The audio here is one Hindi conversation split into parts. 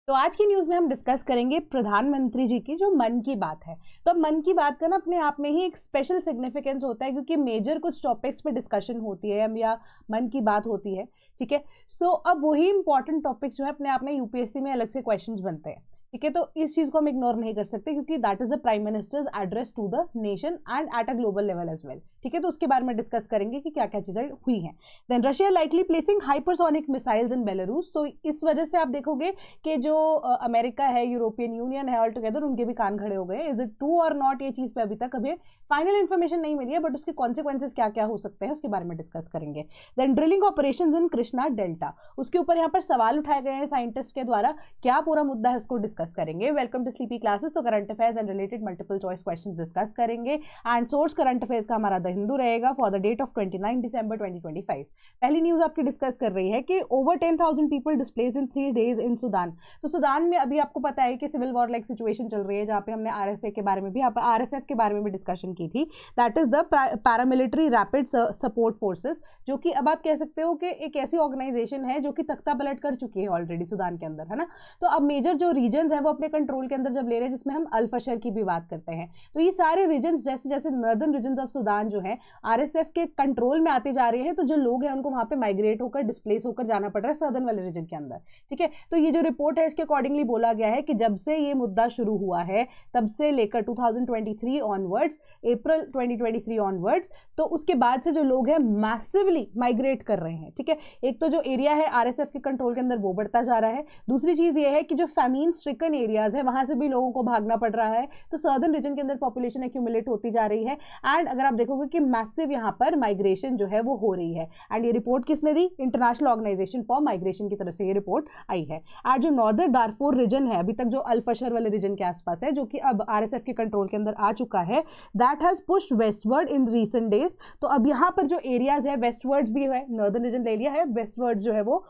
तो आज की न्यूज में हम डिस्कस करेंगे प्रधानमंत्री जी की जो मन की बात है। तो अब मन की बात का ना अपने आप में ही एक स्पेशल सिग्निफिकेंस होता है, क्योंकि मेजर कुछ टॉपिक्स पे डिस्कशन होती है या मन की बात होती है। ठीक है, सो अब वही इंपॉर्टेंट टॉपिक्स जो है अपने आप में यूपीएससी में अलग से क्वेश्चंस बनते हैं। ठीक है, तो इस चीज को हम इग्नोर नहीं कर सकते, क्योंकि that is the prime minister's address to the nation and at a global level as well. ठीक है, तो उसके बारे में डिस्कस करेंगे कि क्या क्या चीजें हुई हैं। Then Russia likely placing hypersonic missiles in Belarus. तो इस वजह से आप देखोगे कि जो अमेरिका है, यूरोपियन यूनियन है, ऑल टुगेदर उनके भी कान खड़े हो गए। इज इट ट्रू और नॉट, ये चीज पे अभी तक अभी फाइनल इन्फॉर्मेशन नहीं मिली है, बट उसके कॉन्सिक्वेंसेज क्या क्या हो सकते हैं उसके बारे में डिस्कस करेंगे। Then drilling operations in Krishna delta, उसके ऊपर यहाँ पर सवाल उठाए गए हैं साइंटिस्ट के द्वारा। क्या पूरा मुद्दा है उसको डिस्कस करेंगे। Welcome to sleepy classes. तो current affairs and related multiple choice questions discuss करेंगे एंड सोर्स करंट अफेयर्स का हमारा द हिंदू रहेगा for the date of 29 December 2025। पहली न्यूज आपकी डिस्कस कर रही है कि over 10,000 people displaced in 3 days in Sudan. तो सुदान में अभी आपको पता है कि सिविल वॉर लाइक सिचुएशन चल रही है, जहाँ पे हमने आरएसए के बारे में भी, आरएसएफ के बारे में भी डिस्कशन की थी। That is the paramilitary rapid support forces, जो कि अब आप कह सकते हो कि एक ऐसी ऑर्गेनाइजेशन है जो कि तख्ता पलट कर चुकी है ऑलरेडी सुदान के अंदर, है ना। तो अब मेजर जो रीजन है वो अपने कंट्रोल के अंदर जब ले रहे हैं, जिसमें हम अल फशर की भी बात करते हैं। तो ये सारे रीजन जैसे जैसे नॉर्दर्न रीजन ऑफ सुदान जो है आरएसएफ के कंट्रोल में आते जा रहे हैं, तो जो लोग हैं उनको वहां पे माइग्रेट होकर डिस्प्लेस होकर जाना पड़ रहा है सदर्न वाले रीजन के अंदर। ठीक है, तो ये जो रिपोर्ट है इसके अकॉर्डिंगली बोला गया है कि जब से ये मुद्दा शुरू हुआ है तब से लेकर 2023 ऑनवर्ड्स, अप्रैल 2023 ऑनवर्ड्स, तो उसके बाद से जो लोग हैं मैसिवली माइग्रेट कर रहे हैं। ठीक है, एक तो जो एरिया है आरएसएफ के कंट्रोल के अंदर वो बढ़ता जा रहा है, दूसरी चीज ये है कि जो फैमीन स्ट्रिकन एरियाज है वहां से भी लोगों को भागना पड़ रहा है, तो सदर्न रीजन के अंदर पॉपुलेशन एक्यूमुलेट होती जा रही है। एंड अगर आप देखोगे कि मैसिव यहाँ पर माइग्रेशन जो है वो हो रही है। एंड ये रिपोर्ट किसने दी? इंटरनेशनल ऑर्गेनाइजेशन फॉर माइग्रेशन की तरफ से ये रिपोर्ट आई है। और जो नॉर्दर्न दारफुर रीजन है, अभी तक जो अल फशर वाले रीजन के आसपास है, जो कि अब आरएसएफ के कंट्रोल के अंदर आ चुका है, that has pushed westward in recent days. तो अब यहाँ पर जो एरियाज है वेस्टवर्ड्स भी है, नॉर्दर्न रीजन ले लिया है, वेस्टवर्ड्स जो है वो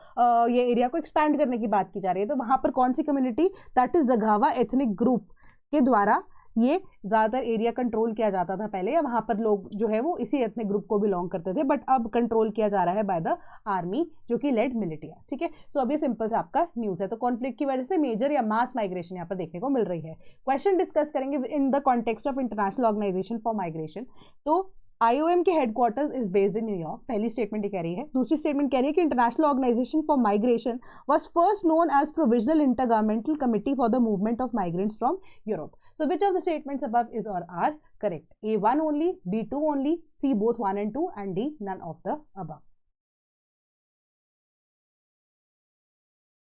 ये एरिया को एक्सपैंड करने की बात की जा रही है। तो वहां पर कौन सी community? That is Zaghawa ethnic group के द्वारा ये ज्यादातर एरिया कंट्रोल किया जाता था पहले, या वहां पर लोग जो है वो इसी एथनिक ग्रुप को बिलोंग करते थे, बट अब कंट्रोल किया जा रहा है बाय द आर्मी, जो कि लेड मिलिटिया। ठीक है, सो अब ये सिंपल सा आपका न्यूज है। तो कॉन्फ्लिक्ट की वजह से मेजर या मास माइग्रेशन यहाँ पर देखने को मिल रही है। क्वेश्चन डिस्कस करेंगे in the context of international organisation for migration. तो आईओएम के headquarters is based in New York, पहली स्टेटमेंट ये कह रही है। दूसरी स्टेटमेंट कह रही है कि international organisation for migration was first known as provisional intergovernmental committee for the movement of migrants from Europe. So which of the statements above is or are correct? A1 only, B2 only, C both 1 and 2, and D none of the above.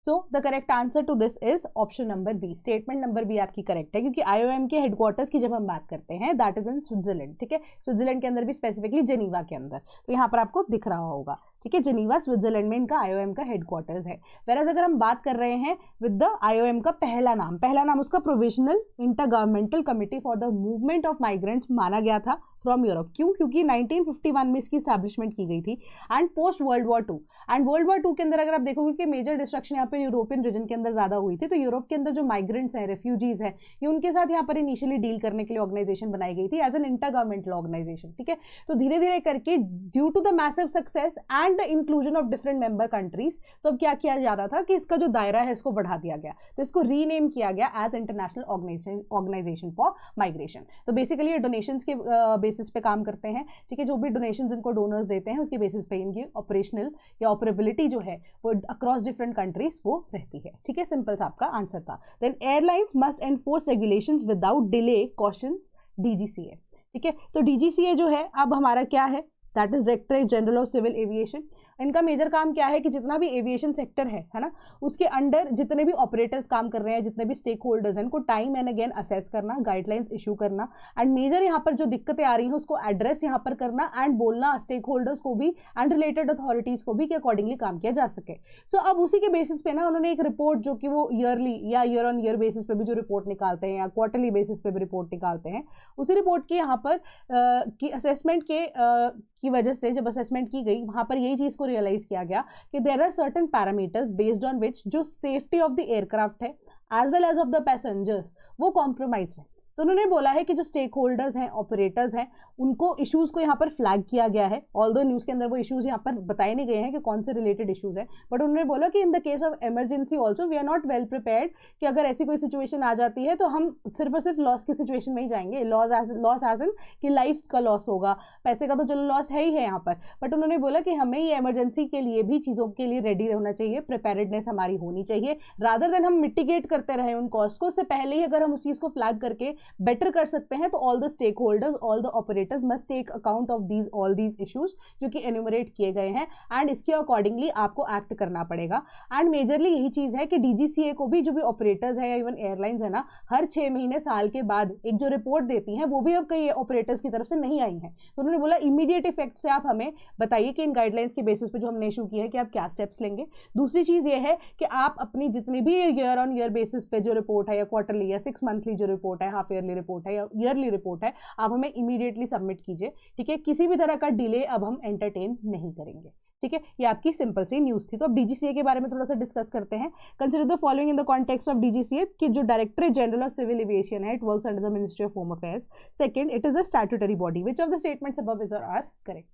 So the correct answer to this is option number B. Statement number B आपकी करेक्ट है, क्योंकि आईओएम के हेडक्वार्टर्स की जब हम बात करते हैं दैट इज इन स्विट्जरलैंड। ठीक है, स्विट्जरलैंड के अंदर भी, स्पेसिफिकली जेनीवा के अंदर। तो यहाँ पर आपको दिख रहा होगा, ठीक है, जेनीवा स्विट्जरलैंड में इनका आईओएम का हेडक्वार्टर्स है। वेराज अगर हम बात कर रहे हैं विद द आईओएम का पहला नाम उसका provisional intergovernmental committee for the movement of migrants माना गया था फ्रॉम यूरोप। क्यों? क्योंकि 1951 में इसकी स्टैब्लिशमेंट की गई थी and post world war 2। And world war 2 के अंदर अगर आप देखोगे कि मेजर डिस्ट्रक्शन यहाँ पे यूरोपियन रीजन के अंदर ज्यादा हुई थी, तो यूरोप के अंदर जो माइग्रेंट्स हैं, रेफ्यूजीज हैं, ये उनके साथ यहाँ पर इनिशियली डील करने के लिए ऑर्गेनाइजेशन बनाई गई थी एज एन इंटरगवर्नमेंटल ऑर्गेनाइजेशन। ठीक है, तो धीरे धीरे करके due to the massive success and the inclusion of different member countries, तो अब क्या किया जा रहा था कि इसका जो दायरा है इसको बढ़ा दिया गया, तो इसको रीनेम किया गया as international organisation for migration. तो बेसिकली ये डोनेशंस के बेसिस पे काम करते हैं। ठीक है, जो भी डोनेशंस इनको डोनर्स देते हैं उसके बेसिस पे इनकी ऑपरेशनल या ऑपरेबिलिटी जो है वो अक्रॉस डिफरेंट कंट्रीज वो रहती है। ठीक है, सिंपल सा आपका आंसर था। Then airlines must enforce regulations without delay, cautions DGCA. ठीक है, तो डीजीसीए जो है अब हमारा क्या है? That is directorate general of civil aviation. इनका मेजर काम क्या है कि जितना भी एविएशन सेक्टर है ना, उसके अंडर जितने भी ऑपरेटर्स काम कर रहे हैं, जितने भी स्टेक होल्डर्स हैं, उनको टाइम एंड अगेन असेस करना, गाइडलाइंस इशू करना, एंड मेजर यहाँ पर जो दिक्कतें आ रही हैं उसको एड्रेस यहाँ पर करना एंड बोलना स्टेक होल्डर्स को भी एंड रिलेटेड अथॉरिटीज को भी कि अकॉर्डिंगली काम किया जा सके। सो अब उसी के बेसिस पे ना उन्होंने एक रिपोर्ट, जो कि वो ईयरली या ईयर ऑन ईयर बेसिस पे भी जो रिपोर्ट निकालते हैं या क्वार्टरली बेसिस पे भी रिपोर्ट निकालते हैं, उसी रिपोर्ट की यहाँ पर की असेसमेंट की वजह से जब असेसमेंट की गई, वहां पर यही चीज को रियलाइज किया गया कि there are certain parameters based on which जो सेफ्टी ऑफ द एयरक्राफ्ट है as well as of the passengers वो कॉम्प्रोमाइज है। तो उन्होंने बोला है कि जो स्टेक होल्डर्स हैं, ऑपरेटर्स हैं, उनको इश्यूज को यहाँ पर फ्लैग किया गया है। ऑल्दो न्यूज़ के अंदर वो इश्यूज यहाँ पर बताए नहीं गए हैं कि कौन से रिलेटेड इश्यूज है, बट उन्होंने बोला कि in the case of emergency also we are not well prepared, कि अगर ऐसी कोई सिचुएशन आ जाती है तो हम सिर्फ और सिर्फ लॉस की सिचुएशन में ही जाएंगे। लॉस एज इन कि लाइफ का लॉस होगा, पैसे का तो चलो लॉस है ही है यहाँ पर, बट उन्होंने बोला कि हमें ये इमरजेंसी के लिए भी चीज़ों के लिए रेडी होना चाहिए, प्रिपेयर्डनेस हमारी होनी चाहिए, रादर देन हम मिटिगेट करते रहे उन कॉस्ट को। उससे पहले ही अगर हम उस चीज़ को फ्लैग करके बेटर कर सकते हैं तो all the stakeholders, all the operators must take account of these all these issues जो कि एन्यूमरेट किए गए हैं, एंड इसके अकॉर्डिंगली आपको एक्ट करना पड़ेगा। एंड मेजरली यही चीज़ है कि डीजीसीए को भी जो भी ऑपरेटर्स है या इवन एयरलाइंस है ना, हर 6 महीने साल के बाद एक जो रिपोर्ट देती हैं वो भी अब कई ऑपरेटर्स की तरफ से नहीं आई है। तो उन्होंने बोला इमीडिएट इफेक्ट से आप हमें बताइए कि इन गाइडलाइंस के बेसिस पे जो हमने इशू किया है कि आप क्या स्टेप्स लेंगे। दूसरी चीज़ ये है कि आप अपनी जितनी भी ईयर ऑन ईयर बेसिस पे जो रिपोर्ट है, या क्वार्टरली या 6 मंथली जो रिपोर्ट है, हाफ ईयरली रिपोर्ट है या ईयरली रिपोर्ट है, आप हमें इमीडिएटली सबमिट कीजिए, ठीक है। किसी भी तरह का डिले अब हम एंटरटेन नहीं करेंगे, ठीक है। ये आपकी सिंपल सी न्यूज़ थी। तो अब डीजीसीए के बारे में थोड़ा सा डिस्कस करते हैं। Consider the following in the context of DGCA कि जो directorate general of civil aviation है, it works under the ministry of home affairs. Second, it is a statutory body. Which of the statements above is or are correct?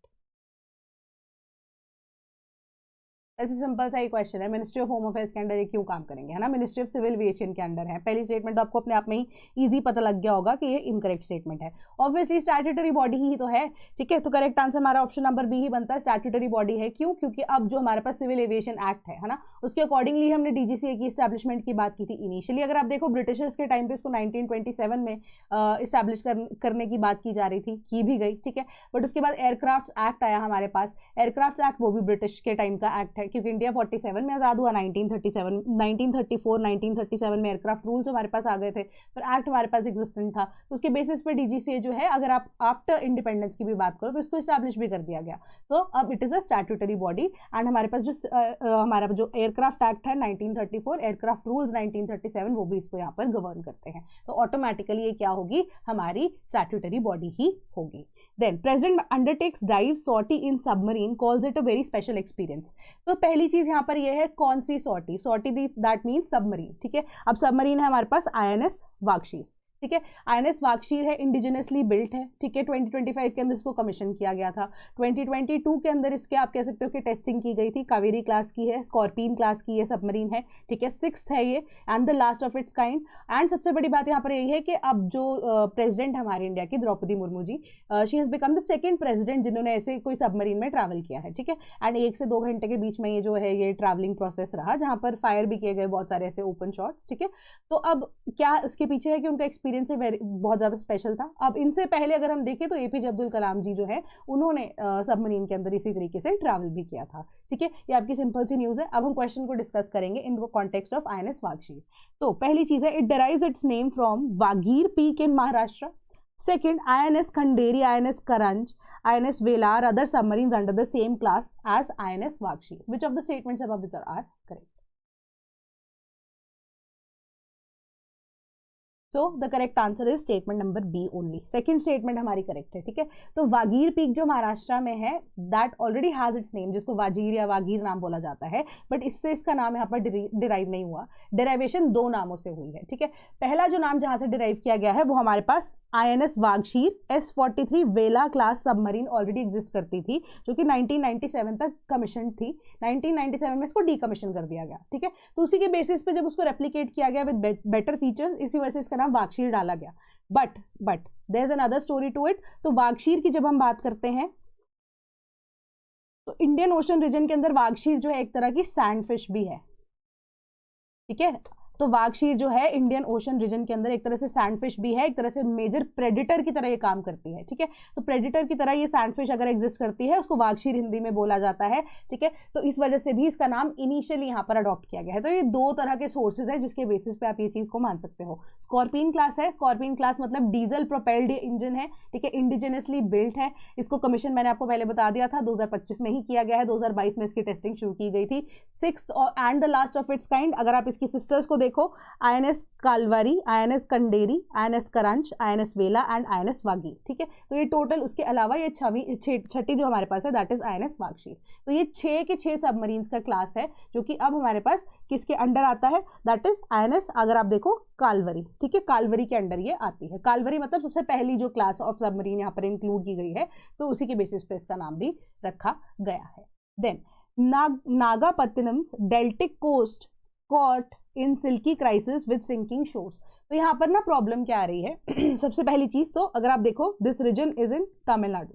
ऐसे सिंपल सा ही क्वेश्चन है, मिनिस्ट्री ऑफ होम अफेयर्स के अंडर ये क्यों काम करेंगे, है ना, मिनिस्ट्री ऑफ सिविल एविएशन के अंडर है। पहली स्टेटमेंट तो आपको अपने आप में ही इजी पता लग गया होगा कि ये इनकरेक्ट स्टेटमेंट है। ऑब्वियसली स्टैट्यूटरी बॉडी ही तो है, ठीक है। तो करेक्ट आंसर हमारा ऑप्शन नंबर बी ही बनता है, स्टैट्यूटरी बॉडी है। क्यों? क्योंकि अब जो हमारे पास सिविल एविएशन एक्ट है ना, उसके अकॉर्डिंगली हमने डीजीसीए की स्टैब्लिशमेंट की बात की थी इनिशियली। अगर आप देखो ब्रिटिशर्स के टाइम पे इसको 1927 में इस्टेब्लिश करने की बात की जा रही थी, की भी गई, ठीक है। बट उसके बाद एयरक्राफ्ट एक्ट आया हमारे पास। एयरक्राफ्ट एक्ट वो भी ब्रिटिश के टाइम का एक्ट है, क्योंकि इंडिया 47 में आज़ाद हुआ, 1937 में एयरक्राफ्ट रूल्स हमारे पास आ गए थे, पर एक्ट हमारे पास एग्जिस्टेंट था। तो उसके बेसिस पे डीजीसीए जो है, अगर आप आफ्टर इंडिपेंडेंस की भी बात करो तो इसको इस्टेब्लिश भी कर दिया गया। तो अब it is a statutory body, and हमारे पास हमारा जो एयरक्राफ्ट एक्ट है 1934, एयरक्राफ्ट रूल्स 1937, वो भी इसको यहाँ पर गवर्न करते हैं। तो ऑटोमेटिकली ये क्या होगी, हमारी स्टैट्यूटरी बॉडी ही होगी। Then president undertakes dive sortie in submarine, calls it a very special experience. तो पहली चीज यहाँ पर ये है कौन सी sortie, sortie that means submarine, ठीक है। अब सबमरीन है हमारे पास INS वागशीर, ठीक है। INS वागशीर है, इंडिजिनसली बिल्ट है, ठीक है। 2025 के अंदर इसको कमीशन किया गया था। 2022 के अंदर इसके आप कह सकते हो कि टेस्टिंग की गई थी। कावेरी क्लास की है, स्कॉर्पियन क्लास की ये सबमरीन है, ठीक है। 6th है ये, and the last of its kind. And सबसे बड़ी बात यहाँ पर यही है कि अब जो प्रेसिडेंट हमारे इंडिया की Droupadi Murmu ji, she has become the second president जिन्होंने ऐसे कोई सबमरीन में ट्रैवल किया है, ठीक है। एंड 1 से 2 घंटे के बीच में ये जो है ये ट्रैवलिंग प्रोसेस रहा, जहाँ पर फायर भी किए गए बहुत सारे ऐसे ओपन शॉट्स, ठीक है। तो अब क्या इसके पीछे है कि उनका एक्सपीरियंस है बहुत ज़्यादा स्पेशल था। अब इनसे पहले अगर हम देखें तो APJ अब्दुल कलाम जी जो है, उन्होंने सबमरीन के अंदर इसी तरीके से ट्रैवल भी किया था, ठीक है। ये आपकी सिंपल सी न्यूज़ है। अब हम क्वेश्चन को डिस्कस करेंगे in the context of INS Vagsheer. तो पहली चीज़ है, it derives its name from Vagir peak in Maharashtra. Second, INS Khanderi, INS Karanj, INS Velar, other submarines under the same class as INS Vagsheer. Which of the statements above are correct? So the correct answer is statement number B only. Second statement हमारी करेक्ट है, ठीक है। तो वागीर पीक जो महाराष्ट्र में है, that already has its name, जिसको वाजीर या वागीर नाम बोला जाता है, बट इससे इसका नाम यहाँ पर डिराइव नहीं हुआ। डेराइवेशन 2 नामों से हुई है, ठीक है। पहला जो नाम जहाँ से डिराइव किया गया है वो हमारे पास INS वागशीर S43 वेला क्लास सबमरीन ऑलरेडी एग्जिस्ट करती थी, जो कि 1997 तक कमीशन थी। 1997 में इसको डीकमीशन कर दिया गया, ठीक है। तो उसी के बेसिस पे जब उसको रेप्लिकेट किया गया विद बेटर फीचर्स, इसी वजह से इसका नाम वागशीर डाला गया। But there is another story to it. तो वागशीर की जब हम बात करते हैं तो इंडियन ओशन रीजन के अंदर वागशीर जो है एक तरह की सैंडफिश भी है, ठीक है। तो वागशीर जो है इंडियन ओशन रीजन के अंदर एक तरह से सैंडफिश भी है, एक तरह से मेजर प्रेडिटर की तरह ये काम करती है, ठीक है। तो प्रेडिटर की तरह ये सैंडफिश अगर एग्जिस्ट करती है, उसको वागशीर हिंदी में बोला जाता है, ठीक है। तो इस वजह से भी इसका नाम इनिशियली यहाँ पर अडॉप्ट किया गया है। तो ये 2 तरह के सोर्सेज है जिसके बेसिस पे आप ये चीज को मान सकते हो। स्कॉर्पियन क्लास है, स्कॉर्पियन क्लास मतलब डीजल प्रोपेल्ड इंजन है, ठीक है, इंडिजिनसली बिल्ट है। इसको कमीशन मैंने आपको पहले बता दिया था 2025 में ही किया गया है, 2022 में इसकी टेस्टिंग शुरू की गई थी। 6th and the last of its kind. अगर आप इसकी सिस्टर्स को देखो INS कालवारी, INS कंडेरी, INS करंच, INS वेला एंड INS वागी, ठीक है। तो ये टोटल, उसके अलावा ये छठी जो हमारे पास है दैट इज INS वागशीर। तो ये 6 के 6 सबमरीन्स का क्लास है जो कि अब हमारे पास किसके अंडर आता है, दैट इज INS, अगर आप देखो कालवरी, ठीक है, कालवरी के अंडर ये आती है। कालवरी मतलब सबसे पहली जो क्लास ऑफ सबमरीन यहाँ पर इंक्लूड की गई है, तो उसी के बेसिस पे इसका नाम भी रखा गया है। Then Nagapattinam's deltaic coast caught in silky crisis with sinking shores. तो यहाँ पर ना प्रॉब्लम क्या आ रही है सबसे पहली चीज तो अगर आप देखो this region is in Tamil Nadu,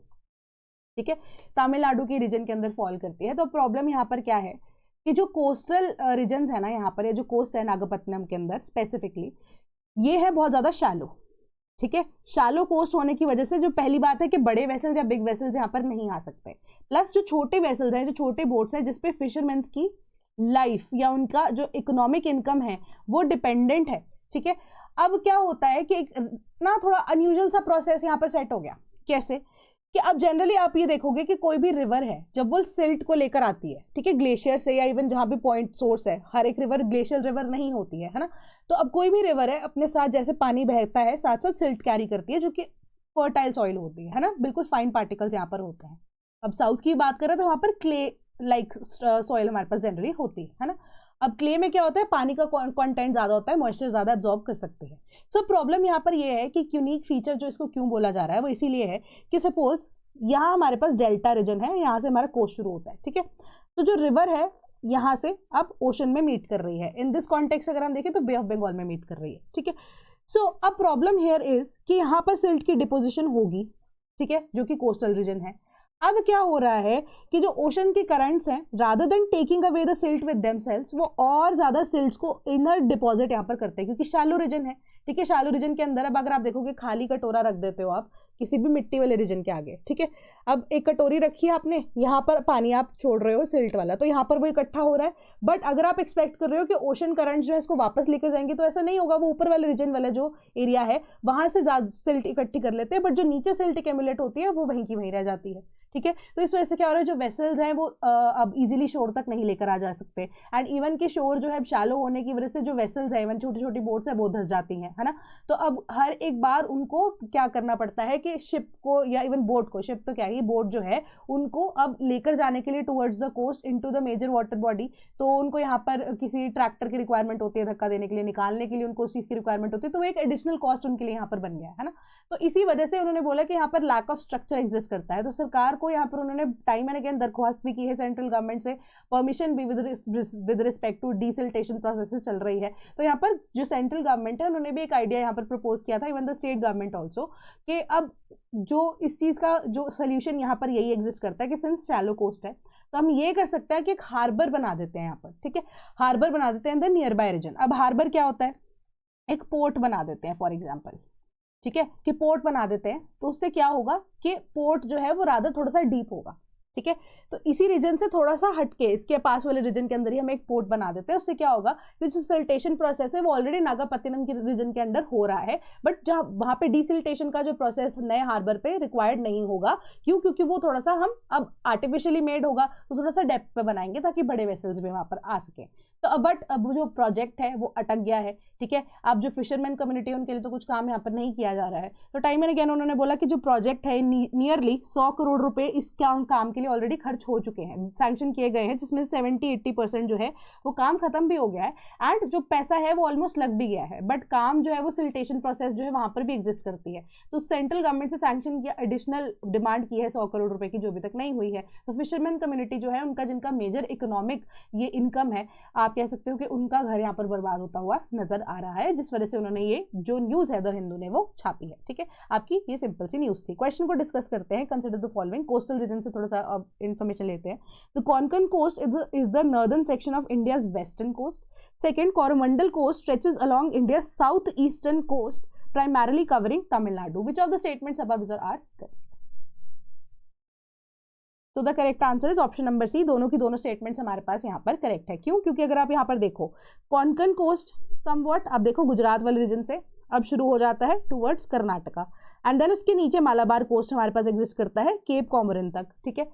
ठीक है, तमिलनाडु के रीजन के अंदर फॉल करती है। तो प्रॉब्लम यहाँ पर क्या है कि जो कोस्टल रीजन है ना यहाँ पर, या जो कोस्ट है नागपत्तनम के अंदर स्पेसिफिकली, ये है बहुत ज्यादा शैलो, ठीक है। शैलो कोस्ट होने की वजह से जो पहली बात है कि बड़े वेसल्स या बिग वेसल्स यहाँ पर नहीं आ सकते, प्लस जो छोटे वेसल्स हैं, जो छोटे बोट्स हैं जिसपे फिशरमैन्स की लाइफ या उनका जो इकोनॉमिक इनकम है वो डिपेंडेंट है, ठीक है। अब क्या होता है कि ना थोड़ा अनयूजुअल सा प्रोसेस यहाँ पर सेट हो गया। कैसे कि अब जनरली आप ये देखोगे कि कोई भी रिवर है जब वो सिल्ट को लेकर आती है, ठीक है, ग्लेशियर से या इवन जहाँ भी पॉइंट सोर्स है, हर एक रिवर ग्लेशियल रिवर नहीं होती है ना। तो अब कोई भी रिवर है अपने साथ जैसे पानी बहता है साथ साथ सिल्ट कैरी करती है जो कि फर्टाइल सॉइल होती है ना, बिल्कुल फाइन पार्टिकल्स यहाँ पर होते हैं। अब साउथ की बात करें तो वहाँ पर क्ले लाइक सॉइल हमारे पास जनरली होती है ना। अब क्ले में क्या होता है, पानी का कंटेंट ज्यादा होता है, मॉइस्चर ज्यादा एब्जॉर्ब कर सकते हैं। सो प्रॉब्लम यहाँ पर ये है कि यूनिक फीचर जो इसको क्यों बोला जा रहा है वो इसीलिए है कि सपोज यहाँ हमारे पास डेल्टा रीजन है, यहाँ से हमारा कोस्ट शुरू होता है, ठीक है। तो जो रिवर है यहाँ से अब ओशन में मीट कर रही है, इन दिस कॉन्टेक्स्ट अगर हम देखें तो बे ऑफ बंगाल में मीट कर रही है, ठीक है। सो अब प्रॉब्लम हियर इज कि यहाँ पर सिल्ट की डिपोजिशन होगी, ठीक है, जो कि कोस्टल रीजन है। अब क्या हो रहा है कि जो ओशन के करंट्स हैं rather than taking away the silt with themselves, वो और ज्यादा सिल्ट्स को इनर डिपॉजिट यहाँ पर करते हैं क्योंकि शैलो रीजन है, ठीक है। शैलो रीजन के अंदर अब अगर आप देखोगे खाली कटोरा रख देते हो आप किसी भी मिट्टी वाले रीजन के आगे, ठीक है। अब एक कटोरी रखी है आपने, यहाँ पर पानी आप छोड़ रहे हो सिल्ट वाला, तो यहाँ पर वो इकट्ठा हो रहा है। बट अगर आप एक्सपेक्ट कर रहे हो कि ओशन करंट जो है इसको वापस लेकर जाएंगे तो ऐसा नहीं होगा, वो ऊपर वाले रीजन वाला जो एरिया है वहां से ज्यादा सिल्ट इकट्ठी कर लेते हैं, बट जो नीचे सिल्ट एक्यूमुलेट होती है वो वहीं की वहीं रह जाती है, ठीक है। तो इस वजह से क्या हो रहा है, जो वेसल्स हैं वो अब इजीली शोर तक नहीं लेकर आ जा सकते, एंड इवन के शोर जो है शैलो होने की वजह से जो वेसल्स हैं इवन छोटी छोटी बोट्स है वो धंस जाती हैं, है ना। तो अब हर एक बार उनको क्या करना पड़ता है कि शिप को या इवन बोट को, शिप तो क्या है, बोट जो है उनको अब लेकर जाने के लिए towards the coast into the major water body, तो उनको यहाँ पर किसी ट्रैक्टर की रिक्वायरमेंट होती है धक्का देने के लिए, निकालने के लिए उनको उस चीज की रिक्वायरमेंट होती है, तो एक एडिशनल कॉस्ट उनके लिए यहाँ पर बन गया है ना। तो इसी वजह से उन्होंने बोला कि यहाँ पर लैक ऑफ स्ट्रक्चर एग्जिस्ट करता है, तो सरकार को यहाँ पर उन्होंने टाइम एंड अगेन दरख्वास्त भी की है सेंट्रल गवर्नमेंट से, परमिशन भी विद रिस्पेक्ट टू डीसिल्टेशन प्रोसेसेस चल रही है। तो यहाँ पर जो सेंट्रल गवर्नमेंट है उन्होंने भी एक आइडिया यहाँ पर प्रपोज किया था, even the state government also, कि अब जो इस चीज का जो सोल्यूशन यहाँ पर यही एग्जिस्ट करता है कि सिंस शैलो कोस्ट है तो हम ये कर सकते हैं कि एक हार्बर बना देते हैं यहाँ पर, ठीक है, हार्बर बना देते हैं द नियर बाय रीजन। अब हार्बर क्या होता है, एक पोर्ट बना देते हैं फॉर एग्जाम्पल, ठीक है, कि पोर्ट बना देते हैं तो उससे क्या होगा कि पोर्ट जो है वो रादर थोड़ा सा डीप होगा, ठीक है। तो इसी रीजन से थोड़ा सा हटके इसके पास वाले रीजन के अंदर ही हम एक पोर्ट बना देते हैं, उससे क्या होगा कि जो सिल्टेशन प्रोसेस है वो ऑलरेडी नागापत्तिनम के रीजन के अंदर हो रहा है, बट जहाँ वहां पे डिसिल्टेशन का जो प्रोसेस नए हार्बर पे रिक्वायर्ड नहीं होगा, क्यों, क्योंकि वो थोड़ा सा हम अब आर्टिफिशियली मेड होगा तो थोड़ा सा डेप्थ पे बनाएंगे ताकि बड़े वेसल्स भी वहां पर आ सके। तो बट अब जो प्रोजेक्ट है वो अटक गया है, ठीक है। अब जो फिशरमैन कम्युनिटी है उनके लिए तो कुछ काम यहाँ पर नहीं किया जा रहा है, तो टाइम एंड अगेन उन्होंने बोला कि जो प्रोजेक्ट है नियरली 100 करोड़ रुपए इस काम के लिए ऑलरेडी खर्च हो चुके हैं, सैंक्शन किए गए हैं, जिसमें 70-80% जो है वो काम खत्म भी हो गया है, एंड जो पैसा है वो ऑलमोस्ट लग भी गया है, बट काम जो है वो सिल्टेशन प्रोसेस जो है वहां पर भी एग्जिस्ट करती है। तो सेंट्रल गवर्नमेंट से सैंक्शन किया, एडिशनल डिमांड की है 100 करोड़ रुपए की, जो अभी तक नहीं हुई है। तो फिशरमैन कम्युनिटी जो है उनका जिनका मेजर इकोनॉमिक ये इनकम है, आप कह सकते हो कि उनका घर यहाँ पर बर्बाद होता हुआ नजर आ रहा है, जिस वजह से उन्होंने ये जो न्यूज है द हिंदू ने वो छापी है, ठीक है। आपकी ये सिंपल सी न्यूज थी। क्वेश्चन को डिस्कस करते हैं, consider the following, coastal region से थोड़ा सा इन्फॉर्मेशन लेते हैं। The Konkan coast is the northern section of India's western coast. Second, Coromandel coast stretches along India south eastern coast primarily covering Tamil Nadu. Which of the statements above are correct? So the correct answer is option number C. दोनों की दोनों statements हमारे पास यहाँ पर correct है। क्यों? क्योंकि अगर आप यहाँ पर देखो कोंकण कोस्ट somewhat, आप देखो गुजरात वाले रीजन से अब शुरू हो जाता है टूवर्ड्स कर्नाटका, एंड देन उसके नीचे मालाबार कोस्ट हमारे पास एग्जिस्ट करता है केप कॉमोरिन तक, ठीक है।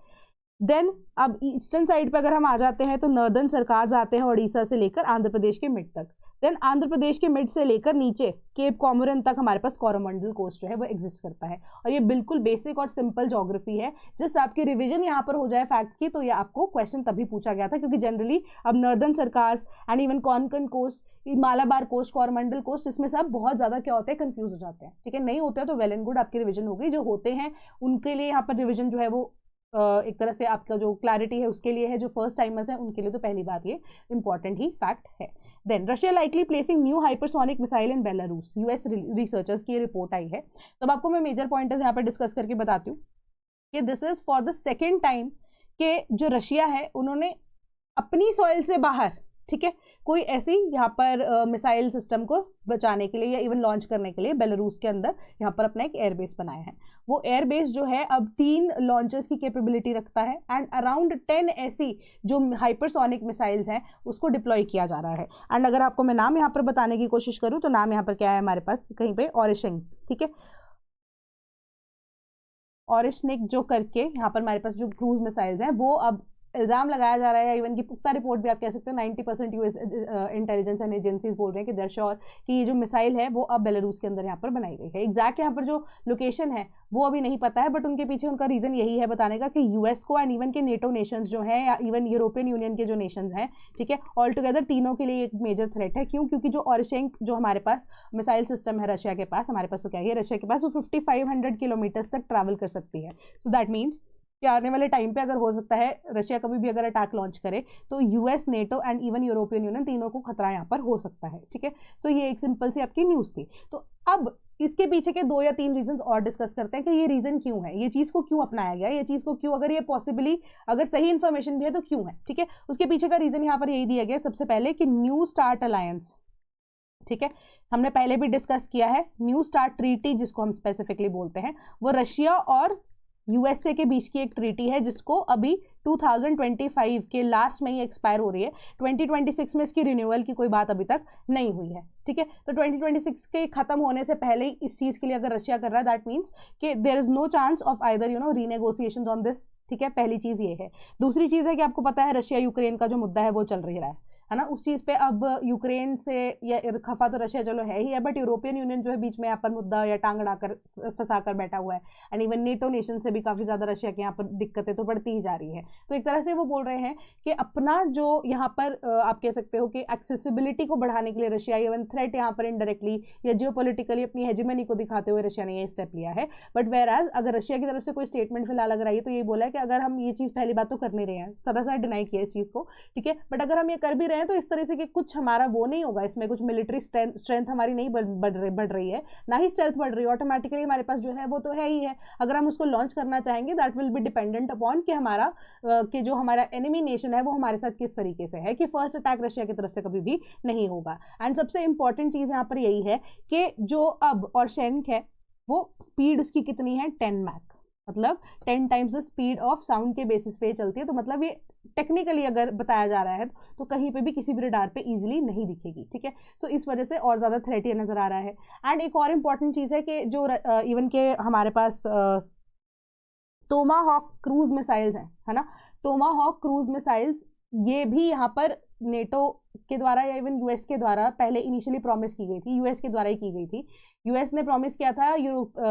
देन अब ईस्टर्न साइड पे अगर हम आ जाते हैं तो नॉर्दर्न सरकार आते हैं उड़ीसा से लेकर आंध्र प्रदेश के मिड तक। देन आंध्र प्रदेश के मिड से लेकर नीचे केप कॉमोरन तक हमारे पास कोरोमंडल कोस्ट जो है वो एग्जिस्ट करता है। और ये बिल्कुल बेसिक और सिंपल ज्योग्राफी है। जस्ट आपकी रिवीजन यहाँ पर हो जाए फैक्ट्स की, तो ये आपको क्वेश्चन तभी पूछा गया था, क्योंकि जनरली अब northern Circars and even Konkan coast, Malabar coast, Coromandel coast, इसमें सब बहुत ज्यादा क्या होते हैं, कंफ्यूज हो जाते हैं। ठीक है, नहीं होते हैं तो वेल एंड गुड, आपकी रिविजन हो गई। जो होते हैं उनके लिए यहाँ पर रिविजन जो है वो एक तरह से आपका जो क्लैरिटी है उसके लिए है। जो फर्स्ट टाइमर्स हैं उनके लिए तो पहली बात ये इंपॉर्टेंट ही फैक्ट है। Then Russia likely placing new hypersonic missile in Belarus, US researchers की रिपोर्ट आई है। तो अब आपको मैं मेजर पॉइंटर्स यहाँ पर डिस्कस करके बताती हूँ कि this is for the second time कि जो रशिया है उन्होंने अपनी सॉइल से बाहर, ठीक है, कोई ऐसी यहाँ पर मिसाइल सिस्टम को बचाने के लिए या इवन लॉन्च करने के लिए बेलारूस के अंदर यहाँ पर अपना एक एयरबेस बनाया है। वो एयरबेस जो है अब 3 लॉन्चर्स की कैपेबिलिटी रखता है एंड अराउंड 10 ऐसी जो हाइपरसोनिक मिसाइल्स हैं उसको डिप्लॉय किया जा रहा है। एंड अगर आपको मैं नाम यहाँ पर बताने की कोशिश करूँ तो नाम यहाँ पर क्या है हमारे पास, कहीं पे ओरिशनिक, ठीक है, ओरिशनिक जो करके यहाँ पर हमारे पास जो क्रूज मिसाइल्स हैं वो अब इल्जाम लगाया जा रहा है, इवन की पुख्ता रिपोर्ट भी आप कह सकते हो 90% यूएस इंटेलिजेंस एंड एजेंसीज बोल रहे हैं कि देयर श्योर कि ये जो मिसाइल है वो अब बेलारूस के अंदर यहाँ पर बनाई गई है। एग्जैक्ट यहाँ पर जो लोकेशन है वो अभी नहीं पता है, बट उनके पीछे उनका रीजन यही है बताने का कि यूएस को एंड इवन के नेटो नेशंस जो हैं या इवन यूरोपियन यूनियन के जो नेशंस हैं, ठीक है, ऑल टुगेदर तीनों के लिए एक मेजर थ्रेट है। क्यों? क्योंकि जो ओरिशेंक जो हमारे पास मिसाइल सिस्टम है रशिया के पास, हमारे पास तो क्या है रशिया के पास, वो 5500 किलोमीटर्स तक ट्रैवल कर सकती है। सो दैट मीन्स कि आने वाले टाइम पे अगर हो सकता है रशिया कभी भी अगर अटैक लॉन्च करे तो US, NATO and even European union तीनों को खतरा यहाँ पर हो सकता है। ठीक है, सो ये एक सिंपल सी आपकी न्यूज़ थी। तो अब इसके पीछे के 2 या 3 रीजंस और डिस्कस करते हैं कि ये रीजन क्यों है, ये चीज़ को क्यों अपनाया गया, ये चीज़ को क्यों, अगर ये पॉसिबली अगर सही इन्फॉर्मेशन भी है तो क्यों है। ठीक है, उसके पीछे का रीजन यहाँ पर यही दिया गया सबसे पहले कि न्यू स्टार्ट अलायंस, ठीक है, हमने पहले भी डिस्कस किया है, न्यू स्टार्ट ट्रीटी जिसको हम स्पेसिफिकली बोलते हैं, वो रशिया और यूएसए के बीच की एक ट्रीटी है जिसको अभी 2025 के लास्ट में ही एक्सपायर हो रही है। 2026 में इसकी रिन्यूअल की कोई बात अभी तक नहीं हुई है। ठीक है, तो 2026 के खत्म होने से पहले ही इस चीज के लिए अगर रशिया कर रहा है दैट मीन्स कि there is no chance of either renegotiations on this. ठीक है, पहली चीज ये है। दूसरी चीज है कि आपको पता है रशिया यूक्रेन का जो मुद्दा है वो चल रही है ना, उस चीज पे अब यूक्रेन से या खफा तो रशिया चलो है ही है, बट यूरोपियन यूनियन जो है बीच में यहाँ पर मुद्दा या टांग अड़ाकर फंसा कर बैठा हुआ है एंड इवन नेटो नेशन से भी काफी ज्यादा रशिया के यहाँ पर दिक्कतें तो बढ़ती ही जा रही है। तो एक तरह से वो बोल रहे हैं कि अपना जो यहाँ पर आप कह सकते हो कि एक्सेसिबिलिटी को बढ़ाने के लिए रशिया इवन थ्रेट यहाँ पर इनडायरेक्टली या जियोपॉलिटिकली अपनी हेजेमनी को दिखाते हुए रशिया ने ये स्टेप लिया है। बट वेयर एज अगर रशिया की तरफ से कोई स्टेटमेंट फिलहाल अगर आई है तो ये बोला है कि अगर हम ये चीज पहली बात तो कर नहीं रहे हैं, सरासर डिनाई किया इस चीज को, ठीक है, बट अगर हम ये कर भी रहे हैं तो इस तरह से कि कुछ हमारा वो नहीं होगा, इसमें कुछ मिलिट्री स्ट्रेंथ हमारी नहीं बढ़ रही है, ना ही स्टेल्थ बढ़ रही है, ऑटोमेटिकली हमारे पास जो है वो तो है ही है। अगर हम उसको लॉन्च करना चाहेंगे that will be dependent upon कि हमारा कि जो हमारा एनिमी नेशन है वो हमारे साथ किस तरीके से है, कि फर्स्ट अटैक रशिया की तरफ से कभी भी नहीं होगा। एंड सबसे इंपॉर्टेंट चीज यहाँ पर यही है कि जो अब ओरशेनिक है वो स्पीड उसकी कितनी है, 10 मैक, मतलब 10 times the speed of sound के बेसिस पे चलती है। तो मतलब ये टेक्निकली अगर बताया जा रहा है तो कहीं पे भी किसी भी रडार पे इजीली नहीं दिखेगी। ठीक है, सो इस वजह से और ज्यादा थ्रेट ये नजर आ रहा है। एंड एक और इम्पॉर्टेंट चीज है कि जो इवन के हमारे पास टोमाहॉक क्रूज मिसाइल्स हैं, है ना, टोमाहॉक क्रूज मिसाइल्स ये भी यहाँ पर नेटो के द्वारा या इवन यूएस के द्वारा पहले इनिशियली प्रॉमिस की गई थी, यूएस के द्वारा ही की गई थी। यूएस ने प्रॉमिस किया था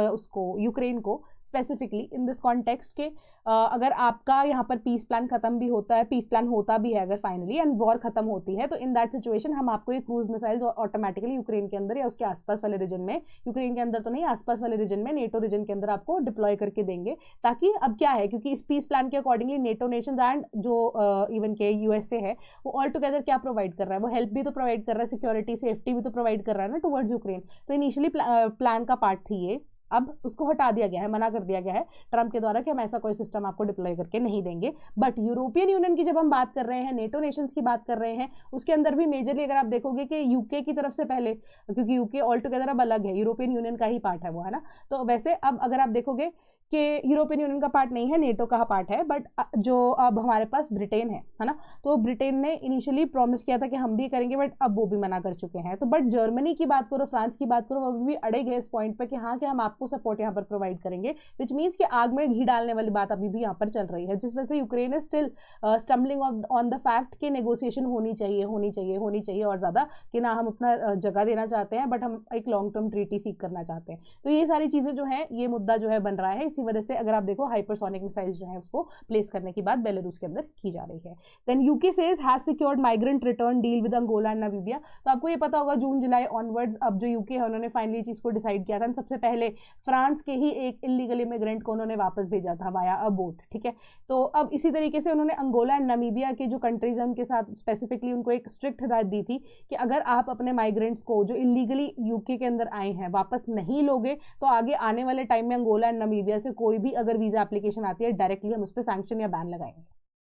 उसको यूक्रेन को स्पेसिफिकली इन दिस कॉन्टेक्स्ट के अगर आपका यहाँ पर पीस प्लान खत्म भी होता है, पीस प्लान होता भी है अगर फाइनली एंड वॉर खत्म होती है, तो इन दैट सिचुएशन हम आपको ये क्रूज मिसाइल्स ऑटोमेटिकली यूक्रेन के अंदर या उसके आसपास वाले रीजन में, यूक्रेन के अंदर तो नहीं आसपास वाले रीजन में, नेटो रीजन के अंदर आपको डिप्लॉय करके देंगे। ताकि अब क्या है, क्योंकि इस पीस प्लान के अकॉर्डिंगली नेटो नेशंस एंड जो इवन के यूएसए है वो ऑल टुगेदर क्या प्रोवाइड कर रहा है, वो हेल्प भी तो प्रोवाइड कर रहा है, सिक्योरिटी सेफ्टी भी तो प्रोवाइड कर रहा है ना टुवर्ड्स यूक्रेन। तो इनिशियली प्लान का पार्ट थी ये, अब उसको हटा दिया गया है, मना कर दिया गया है ट्रम्प के द्वारा कि हम ऐसा कोई सिस्टम आपको डिप्लॉय करके नहीं देंगे। बट यूरोपियन यूनियन की जब हम बात कर रहे हैं, नेटो नेशंस की बात कर रहे हैं, उसके अंदर भी मेजरली अगर आप देखोगे कि यूके की तरफ से पहले, क्योंकि यूके ऑल टुगेदर अब अलग है, यूरोपियन यूनियन का ही पार्ट है वो, है ना, तो वैसे अब अगर आप देखोगे कि यूरोपियन यूनियन का पार्ट नहीं है, नेटो का पार्ट है, बट जो अब हमारे पास ब्रिटेन है ना, तो ब्रिटेन ने इनिशियली प्रॉमिस किया था कि हम भी करेंगे, बट अब वो भी मना कर चुके हैं। तो बट जर्मनी की बात करो, फ्रांस की बात करो, वो अभी भी अड़े गए इस पॉइंट पे कि हाँ कि हम आपको सपोर्ट यहाँ पर प्रोवाइड करेंगे, विच मीन्स कि आग में घी डालने वाली बात अभी भी यहाँ पर चल रही है, जिस वजह से Ukraine is still stumbling on the fact कि नेगोशिएशन होनी चाहिए और ज्यादा, कि ना हम अपना जगह देना चाहते हैं, बट हम एक लॉन्ग टर्म ट्रीटी सीख करना चाहते हैं। तो ये सारी चीजें जो है, ये मुद्दा जो है बन रहा है। इसी वजह से अगर आप देखो हाइपरसोनिक मिसाइल्स जो है उसको प्लेस करने की बात बेलारूस के अंदर की जा रही है। Then UK says has secured migrant return deal with Angola and Namibia. तो आपको ये पता होगा जून जुलाई ऑनवर्ड्स अब जो यूके है उन्होंने फाइनली चीज को डिसाइड किया था। सबसे पहले फ्रांस के ही एक इलीगल इमिग्रेंट को उन्होंने वापस भेजा था वाया अ बोट, ठीक है। तो अब इसी तरीके से उन्होंने अंगोला एंड नामीबिया के जो कंट्रीज हैं उनके साथ स्पेसिफिकली उनको एक स्ट्रिक्ट हिदायत दी थी कि अगर आप अपने माइग्रेंट्स को जो इलीगली यूके के अंदर आए हैं वापस नहीं लोगे, तो आगे आने वाले टाइम में अंगोला एंड नामीबिया से कोई भी अगर वीजा एप्लीकेशन आती है डायरेक्टली हम उस पर सैंक्शन या बैन लगाएंगे,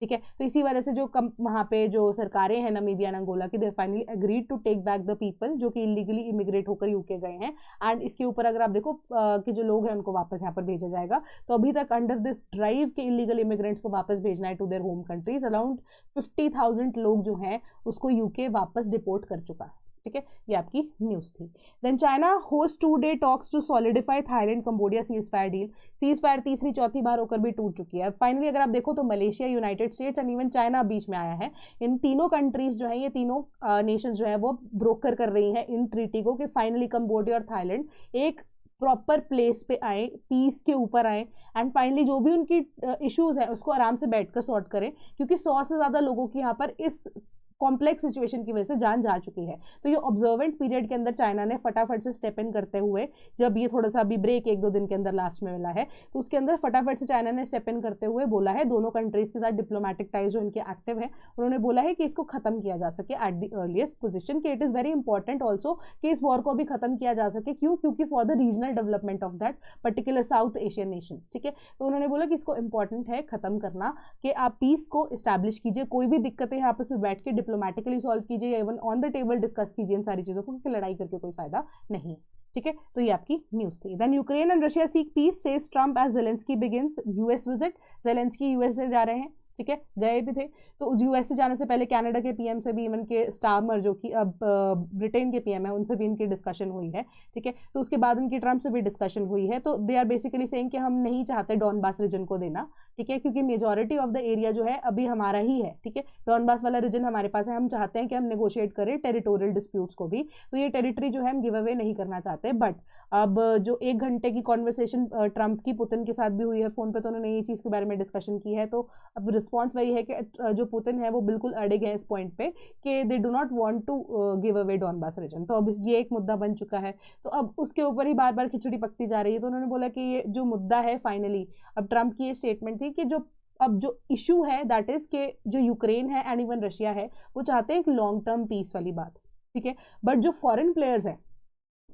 ठीक है। तो इसी वजह से जो वहाँ पे जो सरकारें हैं नामीबिया एंड अंगोला की, they finally agreed to take back the people जो कि इलीगली इमिग्रेट होकर यूके गए हैं। एंड इसके ऊपर अगर आप देखो कि जो लोग हैं उनको वापस यहाँ पर भेजा जाएगा। तो अभी तक अंडर दिस ड्राइव के इलीगल इमिग्रेंट्स को वापस भेजना है to their home countries, around 50,000 लोग जो हैं उसको यूके वापस डिपोर्ट कर चुका है, ठीक है। ये आपकी न्यूज थी। Then China host 2-day talks to solidify Thailand Cambodia ceasefire deal. Ceasefire तीसरी चौथी बार होकर भी टूट चुकी है। फाइनली अगर आप देखो तो Malaysia, United States and even China बीच में आया है। इन तीनों कंट्रीज जो है, ये तीनों नेशन जो है वो ब्रोकर कर रही हैं इन ट्रीटी को कि फाइनली कंबोडिया और थाईलैंड एक प्रॉपर प्लेस पे आए, पीस के ऊपर आए, एंड फाइनली जो भी उनकी इश्यूज है उसको आराम से बैठकर सॉर्ट करें, क्योंकि 100 से ज्यादा लोगों की यहाँ पर इस कॉम्प्लेक्स सिचुएशन की वजह से जान जा चुकी है। तो ये ऑब्जर्वेंट पीरियड के अंदर चाइना ने फटाफट से स्टेप इन करते हुए, जब ये थोड़ा सा अभी ब्रेक 1-2 दिन के अंदर लास्ट में मिला है, तो उसके अंदर फटाफट से चाइना ने स्टेप इन करते हुए बोला है, दोनों कंट्रीज के साथ डिप्लोमेटिक टाइज जो इनके एक्टिव है, उन्होंने बोला है कि इसको खत्म किया जा सके एट द अर्लीस्ट पोजिशन, कि it is very important also कि इस वॉर को भी खत्म किया जा सके। क्यों? क्योंकि for the regional development of that particular south Asian Nations, ठीक है। तो उन्होंने बोला कि इसको इंपॉर्टेंट है खत्म करना, कि आप पीस को इस्टेब्लिश कीजिए, कोई भी दिक्कतें आपस में बैठ के डिप्लोमेटिकली सॉल्व कीजिए, even on the table discuss कीजिए इन सारी चीजों को, क्योंकि लड़ाई करके कोई फायदा नहीं है, ठीक है। तो ये आपकी न्यूज थी। Then Ukraine and Russia seek peace, says Trump as Zelensky begins US visit. Zelensky US से जा रहे हैं, ठीक है, गए भी थे। तो यूएस से जाने से पहले कनाडा के पीएम से भी, इवन के स्टारमर जो कि अब ब्रिटेन के पीएम है, उनसे भी इनकी डिस्कशन हुई है, ठीक है। तो उसके बाद उनकी ट्रम्प से भी डिस्कशन हुई है। तो दे आर बेसिकली सेइंग कि हम नहीं चाहते डॉनबास रीजन को देना, ठीक है, क्योंकि मेजोरिटी ऑफ द एरिया जो है अभी हमारा ही है, ठीक है। डॉनबास वाला रीजन हमारे पास है, हम चाहते हैं कि हम नेगोशिएट करें टेरिटोरियल डिस्प्यूट्स को भी। तो ये टेरिटरी जो है हम गिव अवे नहीं करना चाहते। बट अब जो 1 घंटे की कॉन्वर्सेशन ट्रम्प की पुतिन के साथ भी हुई है फोन पे, तो उन्होंने ये चीज़ के बारे में डिस्कशन की है। तो अब रिस्पॉन्स वही है कि जो पुतिन है वो बिल्कुल अड़े गए इस पॉइंट पे कि they do not want to give away Donbas region. तो अब ये एक मुद्दा बन चुका है, तो अब उसके ऊपर ही बार बार खिचड़ी पकती जा रही है। तो उन्होंने बोला कि ये जो मुद्दा है फाइनली, अब ट्रम्प की ये स्टेटमेंट थी कि अब जो इशू है दैट इज के जो यूक्रेन है एंड इवन रशिया है वो चाहते हैं एक लॉन्ग टर्म पीस वाली बात, ठीक है। बट जो फॉरेन प्लेयर्स हैं,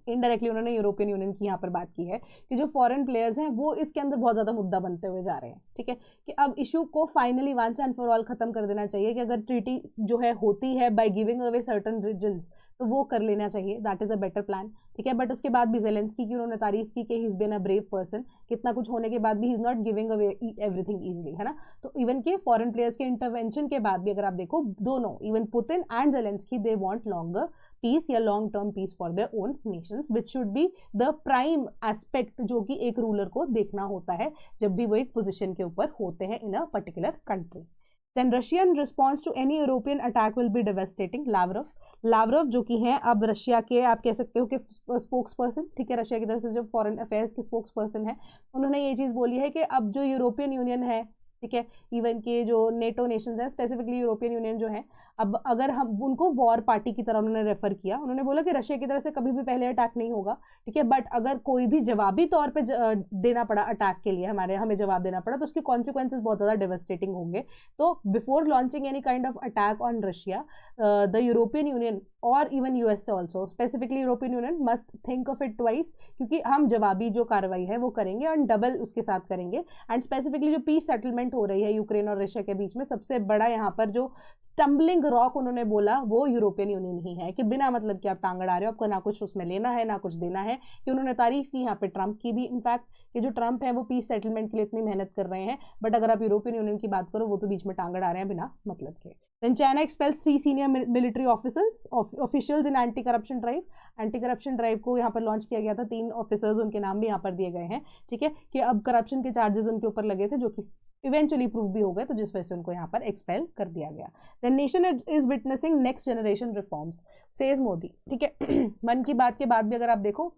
इनडायरेक्टली उन्होंने यूरोपियन यूनियन की यहाँ पर बात की है कि जो फॉरेन प्लेयर्स हैं वो इसके अंदर बहुत ज़्यादा मुद्दा बनते हुए जा रहे हैं, ठीक है, कि अब इशू को finally once and for all खत्म कर देना चाहिए, कि अगर ट्रीटी जो है होती है by giving away certain reasons तो वो कर लेना चाहिए, that is a better plan, ठीक है। बट उसके बाद भी जेलेंस्की की उन्होंने तारीफ की कि he is been a brave person, कितना कुछ होने के बाद भी he is not giving away everything easily, है ना। तो इवन के फॉरेन प्लेयर्स के इंटरवेंशन के बाद भी अगर आप देखो, दोनों even Putin and Zelensky they want longer peace या long term peace for their own nations, which should be the prime aspect जो कि एक रूलर को देखना होता है जब भी वो एक पोजीशन के ऊपर होते हैं in a particular country. Then Russian response to any European attack will be devastating. Lavrov जो कि हैं अब रशिया के, आप कह सकते हो कि स्पोक्स पर्सन, ठीक है, रशिया की तरफ से जो फॉरेन अफेयर्स के स्पोक्स पर्सन है, उन्होंने ये चीज़ बोली है कि अब जो यूरोपियन यूनियन है, ठीक है, इवन के जो नेटो नेशंस हैं, स्पेसिफिकली यूरोपियन यूनियन जो है, अब अगर हम उनको वॉर पार्टी की तरह उन्होंने रेफर किया, उन्होंने बोला कि रशिया की तरफ से कभी भी पहले अटैक नहीं होगा, ठीक है, बट अगर कोई भी जवाबी तौर पे देना पड़ा अटैक के लिए, हमें जवाब देना पड़ा, तो उसके कॉन्सिक्वेंसेज बहुत ज़्यादा डेवास्टेटिंग होंगे। तो before launching any kind of attack on Russia, the European union और even US also, specifically European union must think of it twice, क्योंकि हम जवाबी जो कार्रवाई है वो करेंगे और डबल उसके साथ करेंगे। एंड स्पेसिफिकली जो पीस सेटलमेंट हो रही है यूक्रेन और रशिया के बीच में, सबसे बड़ा यहाँ पर जो स्टम्बलिंग किंग रॉक उन्होंने बोला वो यूरोपियन यूनियन ही है, कि बिना मतलब कि आप टांग अड़ा रहे हो, आपको ना कुछ उसमें लेना है ना कुछ देना है। कि उन्होंने तारीफ की यहाँ पे ट्रंप की भी, इनफैक्ट कि जो ट्रंप है वो पीस सेटलमेंट के लिए इतनी मेहनत कर रहे हैं, बट अगर आप यूरोपियन यूनियन की बात करो वो तो बीच में टांग अड़ा रहे हैं बिना मतलब के। Then China expels 3 senior military officials in anti corruption drive. Anti corruption drive को यहाँ पर लॉन्च किया गया था, 3 ऑफिसर्स उनके नाम भी यहाँ पर दिए गए हैं, ठीक है, कि अब करप्शन के चार्जेस उनके ऊपर लगे थे जो कि इवेंचुअली प्रूव भी हो गए, तो जिस वजह से उनको यहाँ पर एक्सपेल कर दिया गया। Then nation is witnessing next generation reforms, says Modi, ठीक है। मन की बात के बाद भी अगर आप देखो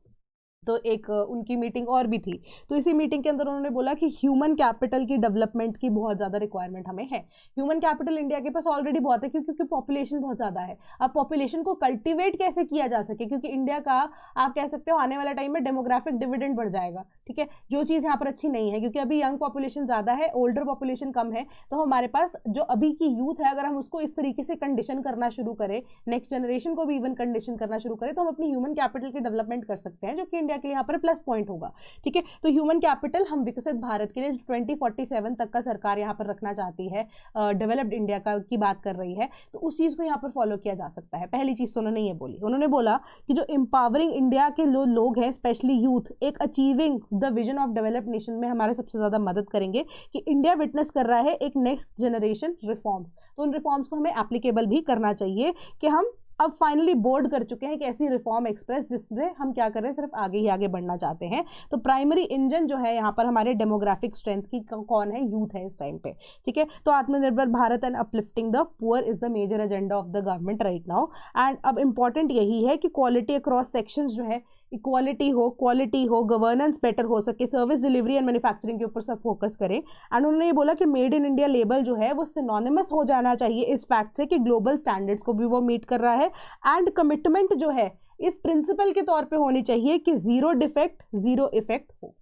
तो एक उनकी मीटिंग और भी थी, तो इसी मीटिंग के अंदर उन्होंने बोला कि ह्यूमन कैपिटल की डेवलपमेंट की बहुत ज़्यादा रिक्वायरमेंट हमें है। ह्यूमन कैपिटल इंडिया के पास ऑलरेडी बहुत है, क्योंकि पॉपुलेशन बहुत ज़्यादा है। अब पॉपुलेशन को कल्टिवेट कैसे किया जा सके, क्योंकि इंडिया का आप कह सकते हो आने वाला टाइम में डेमोग्राफिक डिविडेंड बढ़ जाएगा, ठीक है, जो चीज़ यहाँ पर अच्छी नहीं है, क्योंकि अभी यंग पॉपुलेशन ज़्यादा है, ओल्डर पॉपुलेशन कम है। तो हमारे पास जो अभी की यूथ है, अगर हम उसको इस तरीके से कंडीशन करना शुरू करें, नेक्स्ट जनरेशन को भी इवन कंडीशन करना शुरू करें, तो हम अपनी ह्यूमन कैपिटल की डेवलपमेंट कर सकते हैं, जो कि इंडिया के लिए यहाँ पर प्लस पॉइंट होगा, ठीक है। तो ह्यूमन कैपिटल हम विकसित भारत के लिए 2047 तक का सरकार यहाँ पर रखना चाहती है, डेवलप्ड इंडिया का की बात कर रही है, तो उस चीज़ को यहाँ पर फॉलो किया जा सकता है। पहली चीज़ तो उन्होंने ये बोली, उन्होंने बोला कि जो एम्पावरिंग इंडिया के लोग हैं, स्पेशली यूथ, एक achieving the vision of developed nation में हमारे सबसे ज़्यादा मदद करेंगे, कि इंडिया विटनेस कर रहा है एक नेक्स्ट जनरेशन रिफॉर्म्स, तो उन रिफॉर्म्स को हमें एप्लीकेबल भी करना चाहिए, कि हम अब फाइनली बोर्ड कर चुके हैं कि ऐसी रिफॉर्म एक्सप्रेस जिससे हम क्या कर रहे हैं, सिर्फ आगे ही आगे बढ़ना चाहते हैं। तो प्राइमरी इंजन जो है यहाँ पर हमारे डेमोग्राफिक स्ट्रेंथ की कौन है, यूथ है इस टाइम पे, ठीक है। तो Atmanirbhar Bharat and uplifting the poor is the major agenda of the government right now. And अब इंपॉर्टेंट यही है कि क्वालिटी अक्रॉस सेक्शंस जो है, इक्वालिटी हो, क्वालिटी हो, गवर्नेंस बेटर हो सके, सर्विस डिलीवरी एंड मैन्युफैक्चरिंग के ऊपर सब फोकस करें। एंड उन्होंने ये बोला कि मेड इन इंडिया लेबल जो है वो सिनोनिमस हो जाना चाहिए इस फैक्ट से कि ग्लोबल स्टैंडर्ड्स को भी वो मीट कर रहा है। एंड कमिटमेंट जो है इस प्रिंसिपल के तौर पे होनी चाहिए कि जीरो डिफेक्ट जीरो इफेक्ट हो,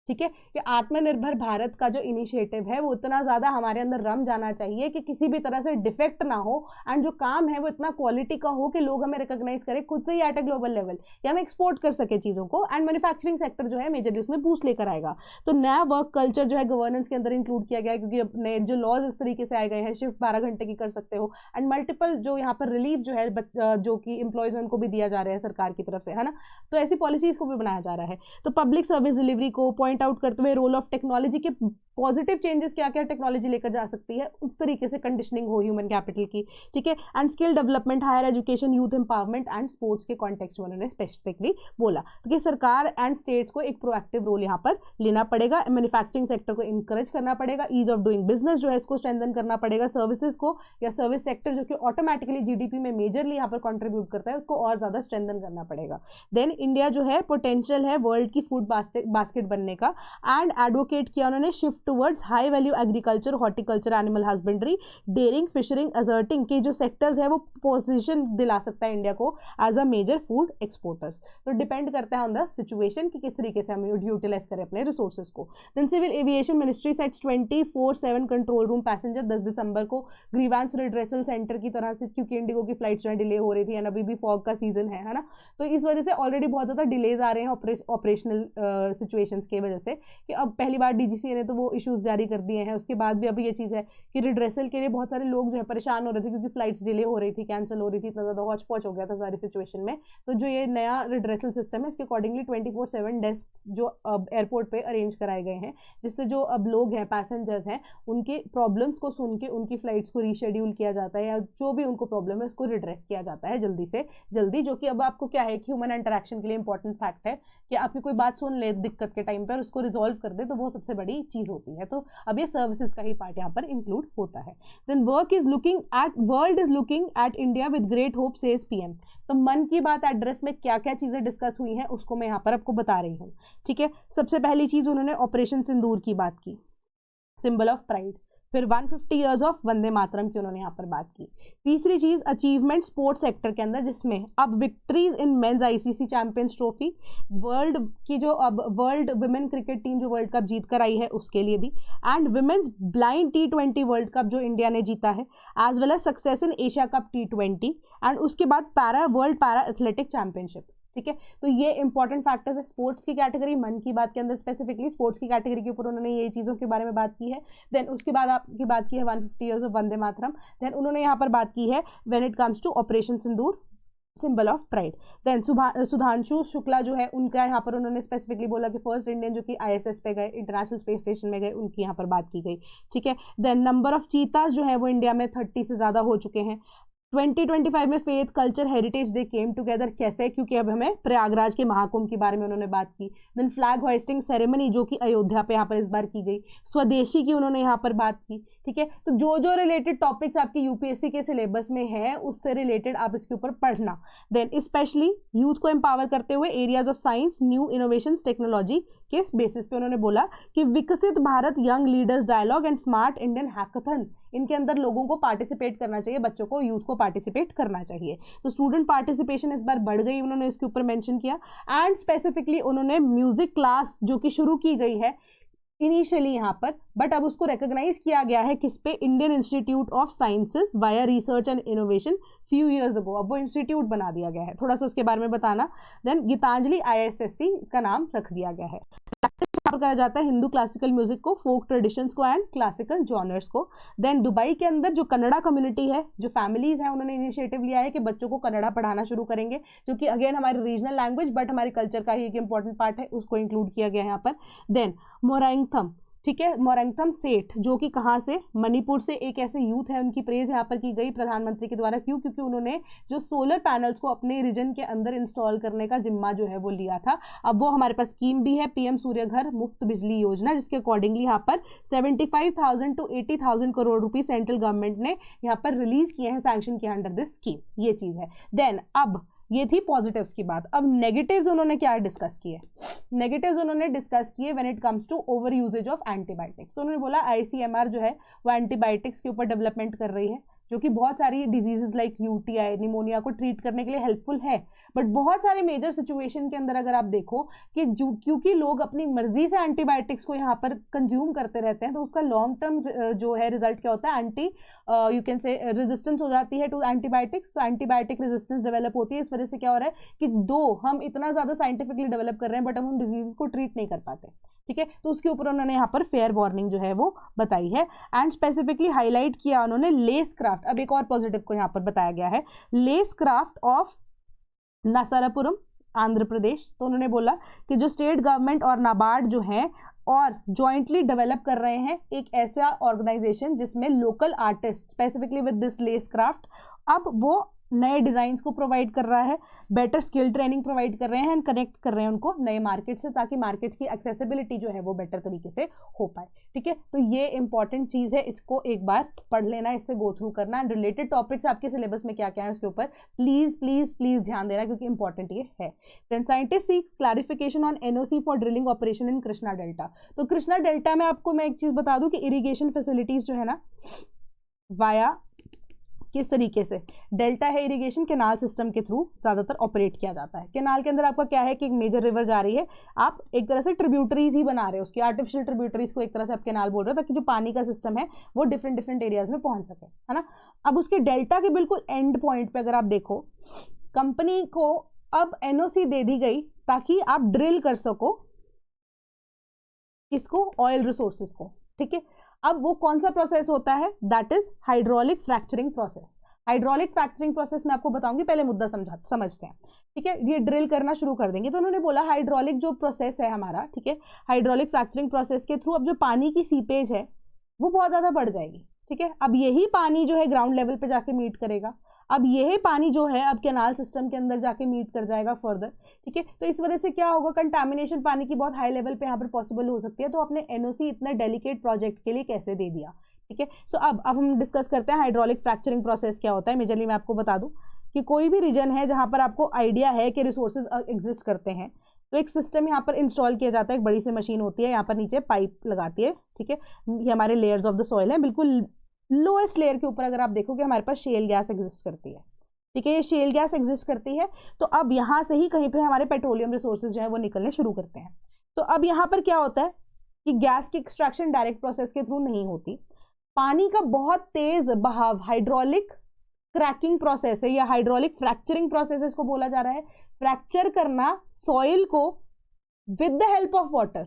ठीक है, कि आत्मनिर्भर भारत का जो इनिशिएटिव है वो इतना ज़्यादा हमारे अंदर रम जाना चाहिए कि किसी भी तरह से डिफेक्ट ना हो, एंड जो काम है वो इतना क्वालिटी का हो कि लोग हमें रिकॉग्नाइज करें खुद से ही एट अ ग्लोबल लेवल, या हम एक्सपोर्ट कर सके चीज़ों को। एंड मैन्युफैक्चरिंग सेक्टर जो है मेजरली उसमें बूस्ट लेकर आएगा। तो नया वर्क कल्चर जो है गवर्नेंस के अंदर इंक्लूड किया गया है, क्योंकि अब नए जो लॉज इस तरीके से आए गए हैं, शिफ्ट 12 घंटे की कर सकते हो, एंड मल्टीपल जो यहाँ पर रिलीफ जो है जो कि एम्प्लॉयज उनको भी दिया जा रहा है सरकार की तरफ से, है ना, तो ऐसी पॉलिसीज को भी बनाया जा रहा है। तो पब्लिक सर्विस डिलीवरी को पॉइंट आउट करते हुए रोल ऑफ टेक्नोलॉजी के पॉजिटिव चेंजेस क्या क्या टेक्नोलॉजी लेकर जा सकती है, उस तरीके से कंडीशनिंग हो ह्यूमन कैपिटल की, ठीक है। And skill development, higher education, youth empowerment and sports के कॉन्टेक्स्ट में उन्होंने स्पेसिफिकली बोला, तो कि सरकार एंड स्टेट्स को एक प्रोएक्टिव रोल यहाँ पर लेना पड़ेगा, मैन्युफैक्चरिंग सेक्टर को इंकरेज करना पड़ेगा, ईज ऑफ डूइंग बिजनेस जो है इसको स्ट्रेंथन करना पड़ेगा, सर्विसेज को या सर्विस सेक्टर जो कि ऑटोमेटिकली जीडीपी में मेजरली यहाँ पर कॉन्ट्रीब्यूट करता है उसको और ज्यादा स्ट्रेंथन करना पड़ेगा। देन इंडिया जो है पोटेंशियल है वर्ल्ड की फूड बास्केट बनने का, एंड एडवोकेट किया उन्होंने shift towards high value agriculture, horticulture, animal husbandry, dairying, fishery, अजर्टिंग के जो सेक्टर्स है वो पोजीशन दिला सकता है इंडिया को as a major food exporters. तो डिपेंड करता है ऑन द सिचुएशन कि किस तरीके से हम यूटिलाइज करें अपने रिसोर्सेज को। Then civil aviation ministry sets 24/7 control room passenger 10 दिसंबर को ग्रीवांस रिड्रेसल सेंटर की तरह से, क्योंकि इंडिगो की फ्लाइट्स जो डिले हो रही थी एंड अभी भी फॉग का सीजन है ना, तो इस वजह से ऑलरेडी बहुत ज्यादा डिलेज आ रहे हैं ऑपरेशनल सिचुएशंस की वजह से, कि अब पहली बार डीजीसीए ने तो वो इश्यूज जारी कर दिए हैं, उसके बाद भी अब ये चीज़ है कि रिड्रेसल के लिए बहुत सारे लोग जो है परेशान हो रहे थे, क्योंकि फ्लाइट्स डिले हो रही थी, कैंसिल हो रही थी, इतना ज़्यादा हौच पौच हो गया था सारी सिचुएशन में। तो जो ये नया रिड्रेसल सिस्टम है इसके अकॉर्डिंगली 24/7 डेस्क जो अब एयरपोर्ट पे अरेंज कराए गए हैं, जिससे जो अब लोग हैं, पैसेंजर्स हैं, उनके प्रॉब्लम्स को सुन के उनकी फ्लाइट्स को रीशेड्यूल किया जाता है, या जो भी उनको प्रॉब्लम है उसको रिड्रेस किया जाता है जल्दी से जल्दी, जो कि अब आपको क्या है कि ह्यूमन इंटरेक्शन के लिए इंपॉर्टेंट फैक्ट है कि आपकी कोई बात सुन ले दिक्कत के टाइम पर, उसको रिजॉल्व कर दे, तो वो सबसे बड़ी चीज़ होती है। तो अब ये सर्विसेज का ही पार्ट यहाँ पर इंक्लूड होता है। Then world is looking at India with great hope says PM. तो मन की बात एड्रेस में क्या क्या चीजें डिस्कस हुई हैं उसको मैं यहाँ पर आपको बता रही हूँ, ठीक है। सबसे पहली चीज उन्होंने ऑपरेशन सिंदूर की बात की, सिंबल ऑफ प्राइड। फिर 150 ईयर्स ऑफ वंदे मातरम की उन्होंने यहाँ पर बात की। तीसरी चीज अचीवमेंट स्पोर्ट्स सेक्टर के अंदर, जिसमें अब victories in men's ICC champions trophy, world की जो अब वर्ल्ड वुमेन क्रिकेट टीम जो वर्ल्ड कप जीत कर आई है उसके लिए भी, and women's blind T20 world cup जो इंडिया ने जीता है, as well as success in Asia cup T20, and उसके बाद वर्ल्ड पैरा एथलेटिक चैंपियनशिप। ठीक है, तो ये इंपॉर्टेंट फैक्टर्स है। स्पोर्ट्स की कैटेगरी, मन की बात के अंदर स्पेसिफिकली स्पोर्ट्स की कैटेगरी के ऊपर उन्होंने ये चीज़ों के बारे में बात की है। देन उसके बाद आपकी बात की है 150 years of Vande Mataram. Then उन्होंने यहाँ पर बात की है when it comes to operation Sindoor, symbol of pride. Then Sudhanshu Shukla जो है उनका यहाँ पर उन्होंने स्पेसिफिकली बोला कि फर्स्ट इंडियन जो कि ISS पे गए, इंटरनेशनल स्पेस स्टेशन में गए, उनकी यहाँ पर बात की गई। ठीक है, देन नंबर ऑफ चीतास जो है वो इंडिया में 30 से ज़्यादा हो चुके हैं। 2025 में faith culture heritage day came together, कैसे, क्योंकि अब हमें प्रयागराज के महाकुंभ के बारे में उन्होंने बात की। देन फ्लैग होइस्टिंग सेरेमनी जो कि अयोध्या पे यहाँ पर इस बार की गई। स्वदेशी की उन्होंने यहाँ पर बात की। ठीक है, तो जो जो रिलेटेड टॉपिक्स आपके यूपीएससी के सिलेबस में है उससे रिलेटेड आप इसके ऊपर पढ़ना। देन स्पेशली यूथ को एम्पावर करते हुए areas of science, new innovations, technology के बेसिस पे उन्होंने बोला कि Viksit Bharat young leaders dialogue and smart Indian hackathon, इनके अंदर लोगों को पार्टिसिपेट करना चाहिए, बच्चों को, यूथ को पार्टिसिपेट करना चाहिए। तो स्टूडेंट पार्टिसिपेशन इस बार बढ़ गई, उन्होंने इसके ऊपर मेंशन किया। एंड स्पेसिफिकली उन्होंने म्यूजिक क्लास जो कि शुरू की गई है इनिशियली यहाँ पर, बट अब उसको रिकॉग्नाइज किया गया है किस पे, Indian institute of sciences via research and innovation few years ago, अब वो इंस्टीट्यूट बना दिया गया है, थोड़ा सा उसके बारे में बताना। देन गीतांजलि ISSC इसका नाम रख दिया गया है। कहा जाता है हिंदू क्लासिकल म्यूजिक को, फोक ट्रेडिशंस को एंड क्लासिकल जॉनर्स को। देन दुबई के अंदर जो कन्नड़ा कम्युनिटी है, जो फैमिलीज हैं, उन्होंने इनिशिएटिव लिया है कि बच्चों को कन्नड़ा पढ़ाना शुरू करेंगे, जो कि अगेन हमारी रीजनल लैंग्वेज बट हमारी कल्चर का ही एक इंपॉर्टेंट पार्ट है, उसको इंक्लूड किया गया है यहाँ पर। देन मोरंगथम, ठीक है, मोरंगथम सेठ जो कि कहाँ से, मणिपुर से, एक ऐसे यूथ है, उनकी प्रेज यहाँ पर की गई प्रधानमंत्री के द्वारा। क्यों? क्योंकि उन्होंने जो सोलर पैनल्स को अपने रीजन के अंदर इंस्टॉल करने का जिम्मा जो है वो लिया था। अब वो हमारे पास स्कीम भी है, PM सूर्य घर मुफ्त बिजली योजना, जिसके अकॉर्डिंगली यहाँ पर 75,000 to 80,000 करोड़ रुपये सेंट्रल गवर्नमेंट ने यहाँ पर रिलीज किए हैं, सैंक्शन किया अंडर दिस स्कीम, ये चीज़ है। देन अब ये थी पॉजिटिव्स की बात। अब नेगेटिव्स उन्होंने क्या डिस्कस किए? नेगेटिव्स उन्होंने डिस्कस किए when it comes to over usages of antibiotics. तो उन्होंने बोला ICMR जो है वो एंटीबायोटिक्स के ऊपर डेवलपमेंट कर रही है, जो कि बहुत सारी डिजीजेज लाइक UTI, निमोनिया को ट्रीट करने के लिए हेल्पफुल है, बट बहुत सारे मेजर सिचुएशन के अंदर अगर आप देखो कि क्योंकि लोग अपनी मर्जी से एंटीबायोटिक्स को यहाँ पर कंज्यूम करते रहते हैं, तो उसका लॉन्ग टर्म जो है रिजल्ट क्या होता है, यू कैन से रेजिस्टेंस हो जाती है टू एंटीबायोटिक्स। तो एंटीबायोटिक रेजिस्टेंस डेवलप होती है। इस वजह से क्या हो रहा है कि हम इतना ज़्यादा साइंटिफिकली डेवलप कर रहे हैं बट हम डिजीज को ट्रीट नहीं कर पाते। ठीक है, तो उसके ऊपर उन्होंने यहाँ पर फेयर वार्निंग जो है वो बताई है। एंड स्पेसिफिकली हाईलाइट किया उन्होंने लेस क्राफ्ट। अब एक और पॉजिटिव को यहाँ पर बताया गया है, lace craft of Narsapuram, Andhra Pradesh. तो उन्होंने बोला कि जो स्टेट गवर्नमेंट और नाबार्ड जो है और जॉइंटली डेवलप कर रहे हैं एक ऐसा ऑर्गेनाइजेशन जिसमें local artist specifically with this less craft, अब वो नए डिज़ाइंस को प्रोवाइड कर रहा है, बेटर स्किल ट्रेनिंग प्रोवाइड कर रहे हैं एंड कनेक्ट कर रहे हैं उनको नए मार्केट से, ताकि मार्केट की एक्सेसिबिलिटी जो है वो बेटर तरीके से हो पाए। ठीक है, तो ये इंपॉर्टेंट चीज़ है, इसको एक बार पढ़ लेना, इससे गो थ्रू करना। एंड रिलेटेड टॉपिक्स आपके सिलेबस में क्या क्या है उसके ऊपर प्लीज प्लीज प्लीज ध्यान देना, क्योंकि इंपॉर्टेंट ये है। Then scientist seeks clarification on NOC for drilling operation in Krishna delta. तो कृष्णा डेल्टा में आपको मैं एक चीज़ बता दूं कि इरिगेशन फैसिलिटीज जो है ना, वाया किस तरीके से डेल्टा है इरिगेशन कैनाल सिस्टम के थ्रू ज़्यादातर ऑपरेट किया जाता है। कैनाल के अंदर आपका क्या है कि एक मेजर रिवर जा रही है, आप एक तरह से ट्रिब्यूटरीज ही बना रहे हो, उसकी आर्टिफिशियल ट्रिब्यूटरीज को एक तरह से आप कैनाल बोल रहे हो, ताकि जो पानी का सिस्टम है वो डिफरेंट डिफरेंट एरियाज में पहुंच सके, है ना। अब उसके डेल्टा के बिल्कुल एंड पॉइंट पे अगर आप देखो, कंपनी को अब NOC दे दी गई ताकि आप ड्रिल कर सको इसको, ऑयल रिसोर्सेज को। ठीक है, अब वो कौन सा प्रोसेस होता है, that is hydraulic fracturing process. Hydraulic fracturing process में आपको बताऊंगी, पहले मुद्दा समझते हैं। ठीक है, ये ड्रिल करना शुरू कर देंगे। तो उन्होंने बोला हाइड्रोलिक जो प्रोसेस है हमारा, ठीक है, हाइड्रोलिक फ्रैक्चरिंग प्रोसेस के थ्रू अब जो पानी की सीपेज है वो बहुत ज़्यादा बढ़ जाएगी। ठीक है, अब यही पानी जो है ग्राउंड लेवल पे जाके मीट करेगा, अब यही पानी जो है अब कैनाल सिस्टम के अंदर जाके मीट कर जाएगा फर्दर। ठीक है, तो इस वजह से क्या होगा, कंटामिनेशन पानी की बहुत हाई लेवल पे यहाँ पर पॉसिबल हो सकती है। तो आपने NOC इतने डेलिकेट प्रोजेक्ट के लिए कैसे दे दिया? ठीक है, सो अब हम डिस्कस करते हैं हाइड्रोलिक फ्रैक्चरिंग प्रोसेस क्या होता है। मेजरली मैं आपको बता दूं कि कोई भी रीजन है जहाँ पर आपको आइडिया है कि रिसोर्सेज एग्जिस्ट करते हैं, तो एक सिस्टम यहाँ पर इंस्टॉल किया जाता है, एक बड़ी सी मशीन होती है, यहाँ पर नीचे पाइप लगाती है। ठीक है, ये हमारे लेयर्स ऑफ द सॉइल है, बिल्कुल लोएस्ट लेयर के ऊपर अगर आप देखोगे हमारे पास शेल गैस एग्जिस्ट करती है। ठीक है, ये शेल गैस एग्जिस्ट करती है, तो अब यहाँ से ही कहीं पे हमारे पेट्रोलियम रिसोर्सेज जो है वो निकलने शुरू करते हैं। तो अब यहाँ पर क्या होता है कि गैस की एक्सट्रैक्शन डायरेक्ट प्रोसेस के थ्रू नहीं होती, पानी का बहुत तेज बहाव हाइड्रोलिक क्रैकिंग प्रोसेस है या हाइड्रोलिक फ्रैक्चरिंग प्रोसेस इसको बोला जा रहा है। फ्रैक्चर करना सॉइल को with the help of water,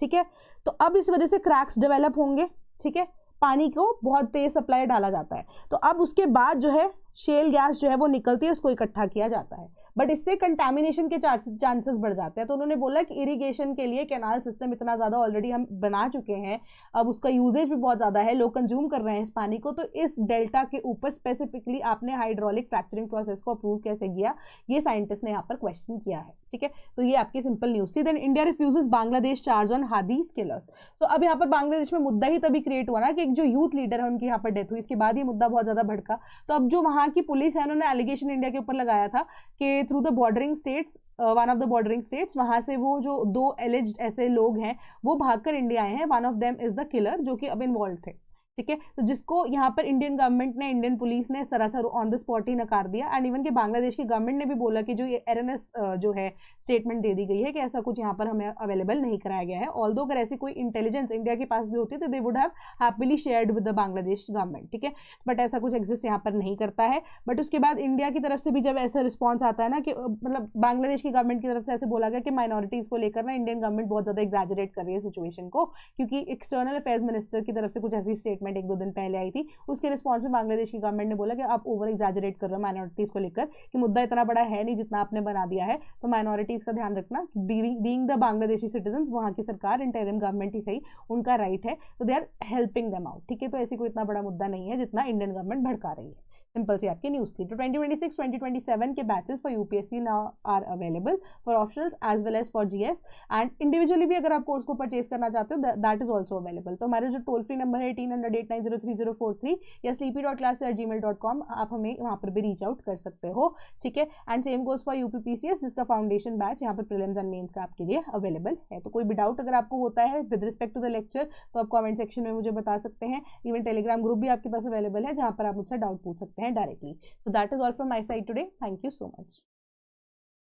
ठीक है। तो अब इस वजह से क्रैक्स डेवलप होंगे, ठीक है, पानी को बहुत तेज सप्लाई डाला जाता है, तो अब उसके बाद जो है शेल गैस जो है वो निकलती है, उसको इकट्ठा किया जाता है, बट इससे कंटामिनेशन के चांसेस बढ़ जाते हैं। तो उन्होंने बोला कि इरिगेशन के लिए कैनाल सिस्टम इतना ज़्यादा ऑलरेडी हम बना चुके हैं, अब उसका यूजेज भी बहुत ज़्यादा है, लोग कंज्यूम कर रहे हैं इस पानी को, तो इस डेल्टा के ऊपर स्पेसिफिकली आपने हाइड्रोलिक फ्रैक्चरिंग प्रोसेस को अप्रूव कैसे किया, ये साइंटिस्ट ने यहाँ पर क्वेश्चन किया है, ठीक है। तो ये आपकी सिंपल न्यूज़ थी। Then India refuses Bangladesh charge on Hadi's killers. तो अब यहाँ पर बांग्लादेश में मुद्दा ही तभी क्रिएट हुआ ना कि एक जो यूथ लीडर है उनकी यहाँ पर डेथ हुई, इसके बाद ये मुद्दा बहुत ज़्यादा भड़का। तो अब जो वहाँ की पुलिस है उन्होंने एलिगेशन इंडिया के ऊपर लगाया था कि through the bordering states, one of the bordering states, वहां से वो जो 2 एलिज्ड ऐसे लोग हैं वो भागकर इंडिया आए हैं, one of them is the killer, जो कि अब इन्वॉल्व थे, ठीक है। तो जिसको यहाँ पर इंडियन गवर्नमेंट ने, इंडियन पुलिस ने सरासर ऑन द स्पॉट ही नकार दिया, एंड इवन के बांग्लादेश की गवर्नमेंट ने भी बोला कि जो ये एरएनएस जो है स्टेटमेंट दे दी गई है कि ऐसा कुछ यहाँ पर हमें अवेलेबल नहीं कराया गया है। ऑल्दो अगर ऐसी कोई इंटेलिजेंस इंडिया के पास भी होती तो they would have happily shared with the Bangladesh government, ठीक है, बट ऐसा कुछ एग्जिस्ट यहाँ पर नहीं करता है। बट उसके बाद इंडिया की तरफ से भी जब ऐसा रिस्पॉन्स आता है ना कि मतलब बांग्लादेश की गवर्नमेंट की तरफ से ऐसे बोला गया कि माइनॉरिटीज को लेकर ना इंडियन गवर्नमेंट बहुत ज्यादा एग्जैजरेट कर रही है सिचुएशन को, क्योंकि एक्सटर्नल अफेयर्स मिनिस्टर की तरफ से कुछ ऐसी स्टेटमेंट 1-2 दिन पहले आई थी, उसके रिस्पॉन्स में बांग्लादेश की गवर्नमेंट ने बोला कि आप ओवर एग्जैजरेट कर रहे हो माइनॉरिटीज को लेकर, कि मुद्दा इतना बड़ा है नहीं जितना आपने बना दिया है, तो माइनॉरिटीज का ध्यान रखना, बीइंग द बांग्लादेशी सिटीजन, वहां की सरकार, इंटरिम गवर्नमेंट ही सही, उनका राइट है, तो they are helping them out, ठीक है। तो ऐसी कोई इतना बड़ा मुद्दा नहीं है जितना इंडियन गवर्नमेंट भड़का रही है। सिंपल सी आपकी न्यूज़ थी। तो 2026-2027 के batches for UPSC now are available for optionals as well as for GS, and individually भी अगर आप कोर्स को परचेज करना चाहते हो दैट इज ऑल्सो अवेलेबल। तो हमारे जो टोल फ्री नंबर है 1800-890-3043 या sleepy.class@gmail.com, आप हमें वहाँ पर भी रीच आउट कर सकते हो, ठीक है। And same goes for UPPCS, जिसका फाउंडेशन बैच यहाँ पर प्रीलिम्स एंड मेंस का आपके लिए अवेलेबल है। तो कोई भी डाउट अगर आपको होता है with respect to the lecture तो आप कॉमेंट सेक्शन में मुझे बता सकते हैं। इवन टेलीग्राम ग्रुप भी आपके पास अवेलेबल है जहाँ पर आप मुझसे डाउट पूछ सकते हैं directly. So that is all from my side today. Thank you so much.